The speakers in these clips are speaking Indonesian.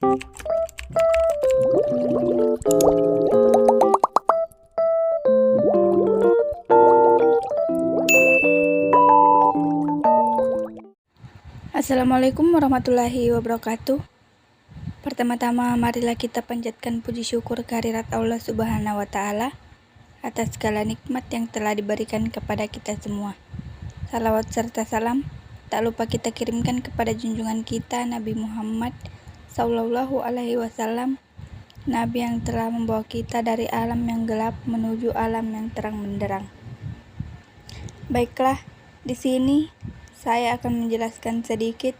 Assalamualaikum warahmatullahi wabarakatuh. Pertama-tama marilah kita panjatkan puji syukur kehadirat Allah Subhanahu wa Ta'ala atas segala nikmat yang telah diberikan kepada kita semua. Salawat serta salam tak lupa kita kirimkan kepada junjungan kita Nabi Muhammad Sallallahu Alaihi Wasallam, Nabi yang telah membawa kita dari alam yang gelap menuju alam yang terang benderang. Baiklah, di sini saya akan menjelaskan sedikit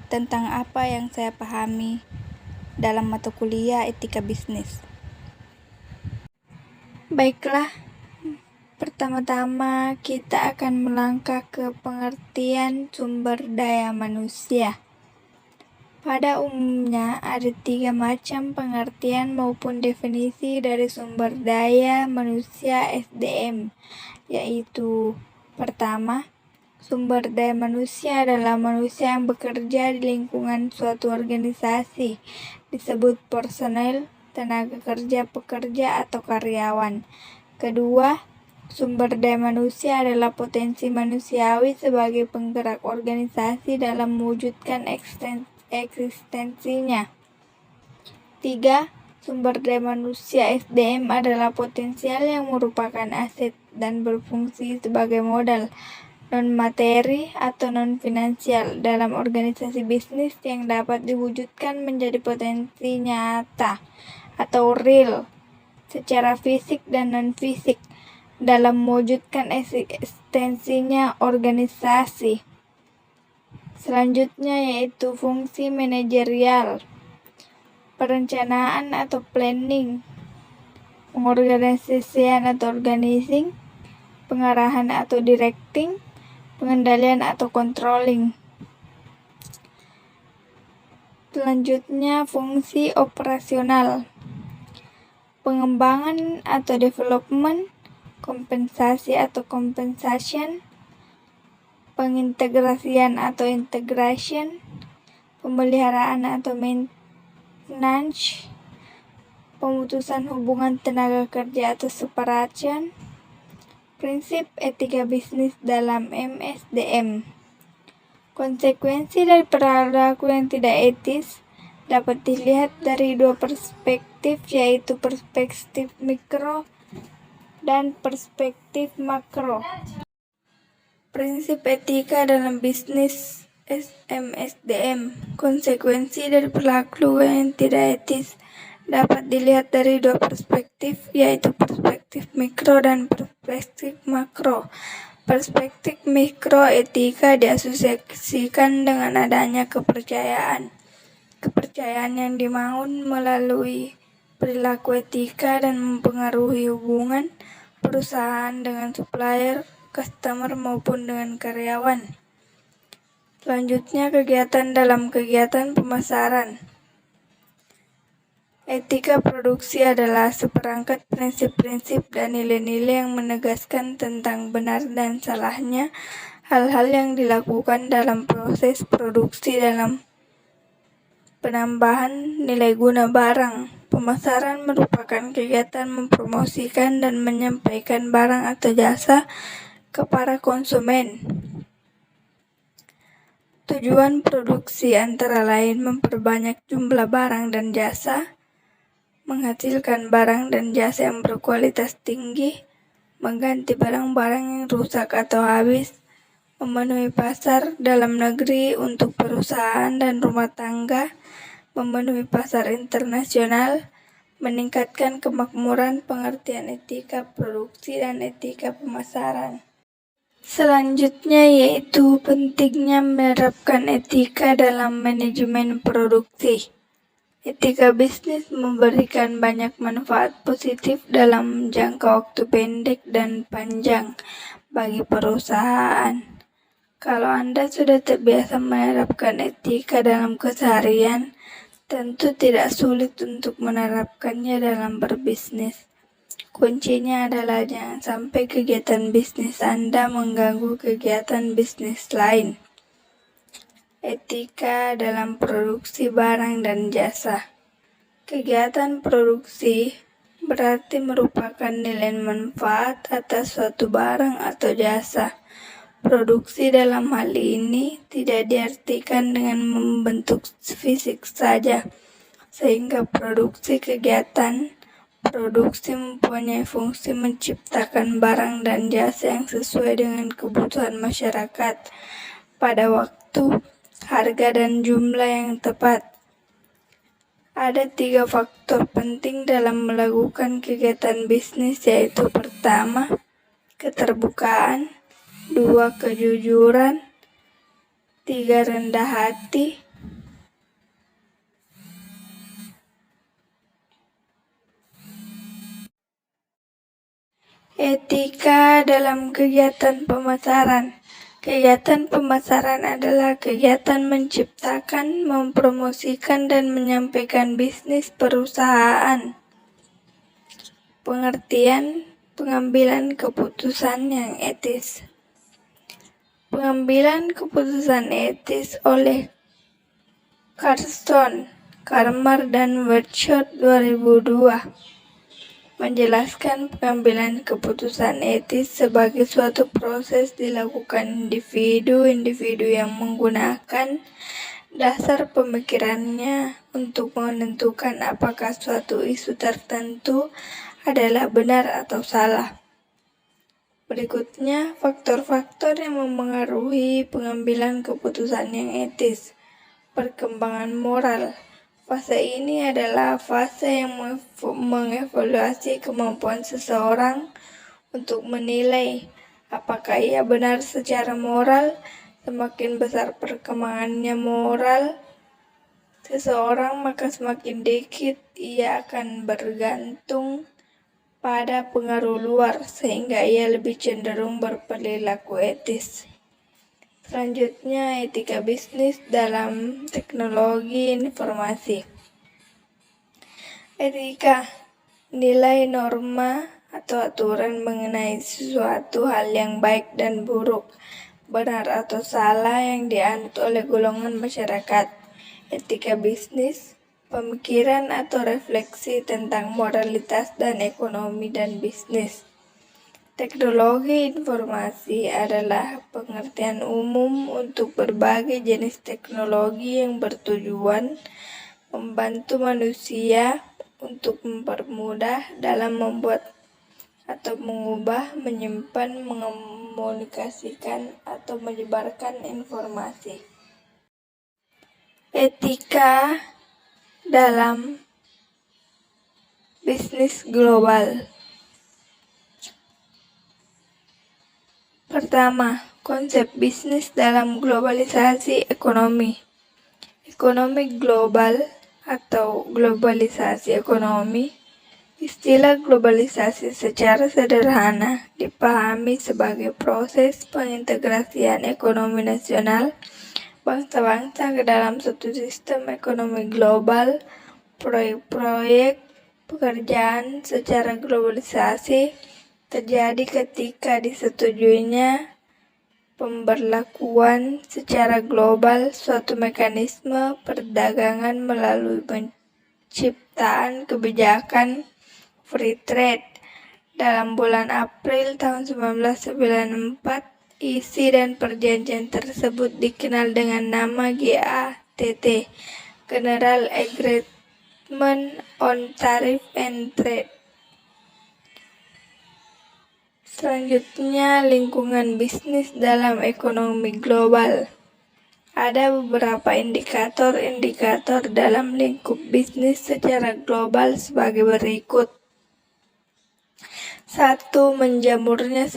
tentang apa yang saya pahami dalam mata kuliah etika bisnis. Baiklah, pertama-tama kita akan melangkah ke pengertian sumber daya manusia. Pada umumnya ada 3 macam pengertian maupun definisi dari sumber daya manusia SDM, yaitu pertama, sumber daya manusia adalah manusia yang bekerja di lingkungan suatu organisasi, disebut personel, tenaga kerja, pekerja, atau karyawan. Kedua, sumber daya manusia adalah potensi manusiawi sebagai penggerak organisasi dalam mewujudkan eksistensinya. 3. Sumber daya manusia SDM adalah potensial yang merupakan aset dan berfungsi sebagai modal non-materi atau non-finansial dalam organisasi bisnis yang dapat diwujudkan menjadi potensi nyata atau real secara fisik dan non-fisik dalam mewujudkan eksistensinya organisasi. Selanjutnya yaitu fungsi manajerial, perencanaan atau planning, pengorganisasian atau organizing, pengarahan atau directing, pengendalian atau controlling. Selanjutnya fungsi operasional, pengembangan atau development, kompensasi atau compensation, pengintegrasian atau integration, pemeliharaan atau maintenance, pemutusan hubungan tenaga kerja atau separation. Prinsip etika bisnis dalam MSDM. Konsekuensi dari perilaku yang tidak etis dapat dilihat dari 2 perspektif, yaitu perspektif mikro dan perspektif makro. Prinsip etika dalam bisnis MSDM. Konsekuensi dari perilaku yang tidak etis dapat dilihat dari 2 perspektif, yaitu perspektif mikro dan perspektif makro. Perspektif mikro etika diasosiasikan dengan adanya kepercayaan. Kepercayaan yang dibangun melalui perilaku etika dan mempengaruhi hubungan perusahaan dengan supplier, customer maupun dengan karyawan. Selanjutnya kegiatan dalam kegiatan pemasaran. Etika produksi adalah seperangkat prinsip-prinsip dan nilai-nilai yang menegaskan tentang benar dan salahnya hal-hal yang dilakukan dalam proses produksi dalam penambahan nilai guna barang. Pemasaran merupakan kegiatan mempromosikan dan menyampaikan barang atau jasa ke para konsumen. Tujuan produksi antara lain memperbanyak jumlah barang dan jasa, menghasilkan barang dan jasa yang berkualitas tinggi, mengganti barang-barang yang rusak atau habis, memenuhi pasar dalam negeri untuk perusahaan dan rumah tangga, memenuhi pasar internasional, meningkatkan kemakmuran, pengertian etika produksi dan etika pemasaran. Selanjutnya yaitu pentingnya menerapkan etika dalam manajemen produksi. Etika bisnis memberikan banyak manfaat positif dalam jangka waktu pendek dan panjang bagi perusahaan. Kalau Anda sudah terbiasa menerapkan etika dalam keseharian, tentu tidak sulit untuk menerapkannya dalam berbisnis. Kuncinya adalah jangan sampai kegiatan bisnis Anda mengganggu kegiatan bisnis lain. Etika dalam produksi barang dan jasa. Kegiatan produksi berarti merupakan nilai manfaat atas suatu barang atau jasa. Produksi dalam hal ini tidak diartikan dengan membentuk fisik saja, sehingga kegiatan produksi mempunyai fungsi menciptakan barang dan jasa yang sesuai dengan kebutuhan masyarakat pada waktu, harga, dan jumlah yang tepat. Ada 3 faktor penting dalam melakukan kegiatan bisnis, yaitu pertama, keterbukaan, 2, kejujuran, 3, rendah hati, etika dalam kegiatan pemasaran. Kegiatan pemasaran adalah kegiatan menciptakan, mempromosikan, dan menyampaikan bisnis perusahaan. Pengertian pengambilan keputusan yang etis. Pengambilan keputusan etis oleh Carson, Karmar, dan Workshop 2002 menjelaskan pengambilan keputusan etis sebagai suatu proses dilakukan individu-individu yang menggunakan dasar pemikirannya untuk menentukan apakah suatu isu tertentu adalah benar atau salah. Berikutnya, faktor-faktor yang memengaruhi pengambilan keputusan yang etis. Perkembangan moral. Fase ini adalah fase yang mengevaluasi kemampuan seseorang untuk menilai apakah ia benar secara moral. Semakin besar perkembangannya moral seseorang, maka semakin dikit ia akan bergantung pada pengaruh luar, sehingga ia lebih cenderung berperilaku etis. Selanjutnya, etika bisnis dalam teknologi informasi. Etika, nilai norma atau aturan mengenai sesuatu hal yang baik dan buruk, benar atau salah yang dianut oleh golongan masyarakat. Etika bisnis, pemikiran atau refleksi tentang moralitas dan ekonomi dan bisnis. Teknologi informasi adalah pengertian umum untuk berbagai jenis teknologi yang bertujuan membantu manusia untuk mempermudah dalam membuat atau mengubah, menyimpan, mengomunikasikan, atau menyebarkan informasi. Etika dalam bisnis global. Pertama, konsep bisnis dalam globalisasi ekonomi. Ekonomi global atau globalisasi ekonomi. Istilah globalisasi secara sederhana dipahami sebagai proses pengintegrasian ekonomi nasional bangsa-bangsa ke dalam satu sistem ekonomi global. Proyek-proyek pekerjaan secara globalisasi terjadi ketika disetujuinya pemberlakuan secara global suatu mekanisme perdagangan melalui penciptaan kebijakan free trade. Dalam bulan April tahun 1994, isi dan perjanjian tersebut dikenal dengan nama GATT, General Agreement on Tariff and Trade. Selanjutnya, lingkungan bisnis dalam ekonomi global. Ada beberapa indikator dalam lingkup bisnis secara global sebagai berikut. 1. Menjamurnya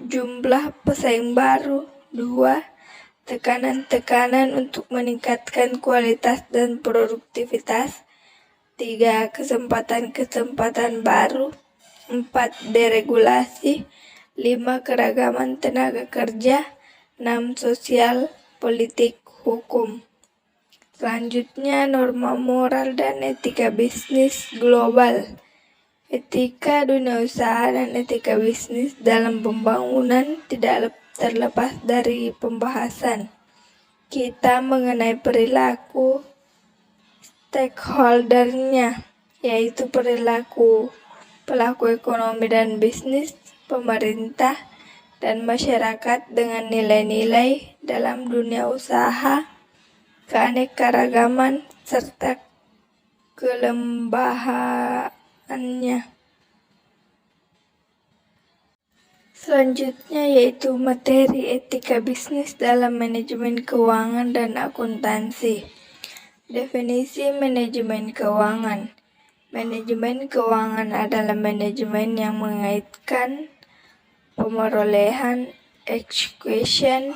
jumlah pesaing baru. 2. Tekanan-tekanan untuk meningkatkan kualitas dan produktivitas. 3. Kesempatan-kesempatan baru. 4. Deregulasi. 5. Keragaman tenaga kerja. 6. Sosial, politik, hukum. Selanjutnya, norma moral dan etika bisnis global. Etika dunia usaha dan etika bisnis dalam pembangunan tidak terlepas dari pembahasan. kita mengenai perilaku stakeholder-nya, yaitu perilaku pelaku ekonomi dan bisnis, pemerintah, dan masyarakat dengan nilai-nilai dalam dunia usaha, keanekaragaman, serta kelembahaannya. Selanjutnya yaitu materi etika bisnis dalam manajemen keuangan dan akuntansi. Definisi manajemen keuangan. Manajemen keuangan adalah manajemen yang mengaitkan pemerolehan, eksekusi,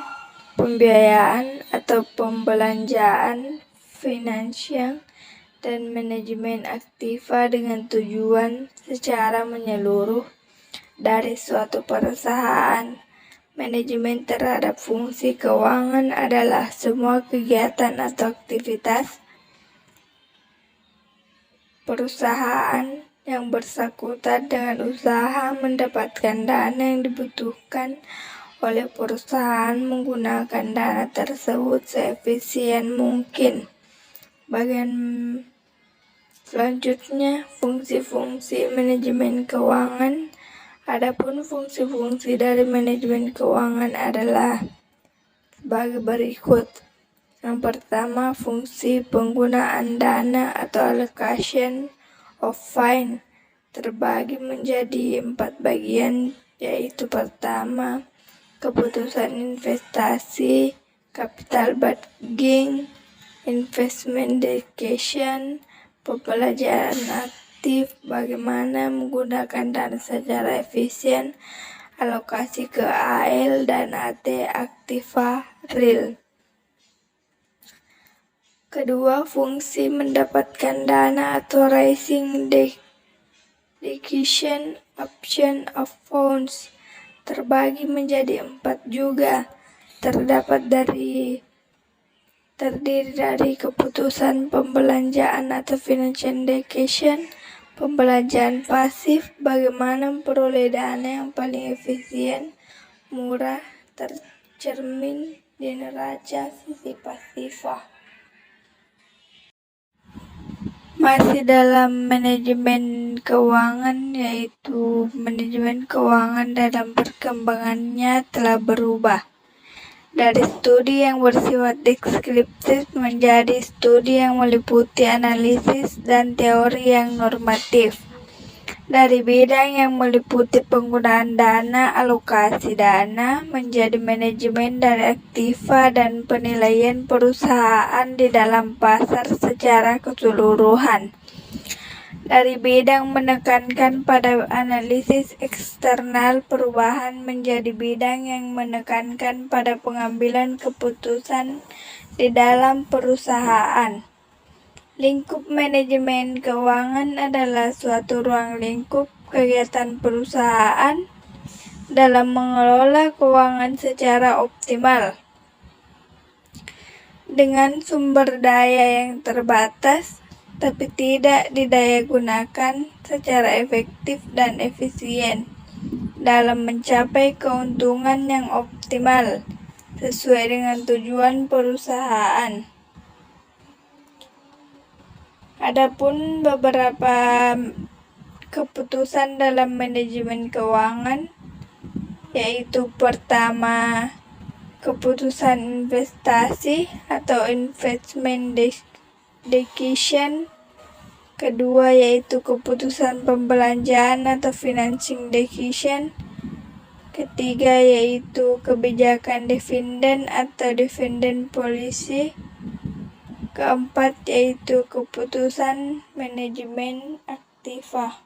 pembiayaan atau pembelanjaan finansial, dan manajemen aktiva dengan tujuan secara menyeluruh dari suatu perusahaan. Manajemen terhadap fungsi keuangan adalah semua kegiatan atau aktivitas perusahaan yang bersangkutan dengan usaha mendapatkan dana yang dibutuhkan oleh perusahaan menggunakan dana tersebut seefisien mungkin. Bagian selanjutnya, fungsi-fungsi manajemen keuangan. Adapun fungsi-fungsi dari manajemen keuangan adalah sebagai berikut. Yang pertama, fungsi penggunaan dana atau allocation of fund terbagi menjadi 4 bagian, yaitu pertama, keputusan investasi, capital budgeting, investment dedication, pembelajaran aktif, bagaimana menggunakan dana secara efisien, alokasi ke AL dan AT aktiva real. Kedua, fungsi mendapatkan dana atau raising dedication option of funds terbagi menjadi 4 juga. Terdiri dari keputusan pembelanjaan atau financial dedication, pembelanjaan pasif, bagaimana memperoleh dana yang paling efisien, murah, tercermin di neraca sisi pasifah. Masih dalam manajemen keuangan, yaitu manajemen keuangan dalam perkembangannya telah berubah dari studi yang bersifat deskriptif menjadi studi yang meliputi analisis dan teori yang normatif. Dari bidang yang meliputi penggunaan dana, alokasi dana, menjadi manajemen dari aktiva dan penilaian perusahaan di dalam pasar secara keseluruhan. Dari bidang menekankan pada analisis eksternal perubahan menjadi bidang yang menekankan pada pengambilan keputusan di dalam perusahaan. Lingkup manajemen keuangan adalah suatu ruang lingkup kegiatan perusahaan dalam mengelola keuangan secara optimal. Dengan sumber daya yang terbatas, tapi tidak didayagunakan secara efektif dan efisien dalam mencapai keuntungan yang optimal sesuai dengan tujuan perusahaan. Adapun beberapa keputusan dalam manajemen keuangan, yaitu pertama, keputusan investasi atau investment decision. Kedua, yaitu keputusan pembelanjaan atau financing decision. Ketiga, yaitu kebijakan dividen atau dividend policy. Keempat, yaitu keputusan manajemen aktiva.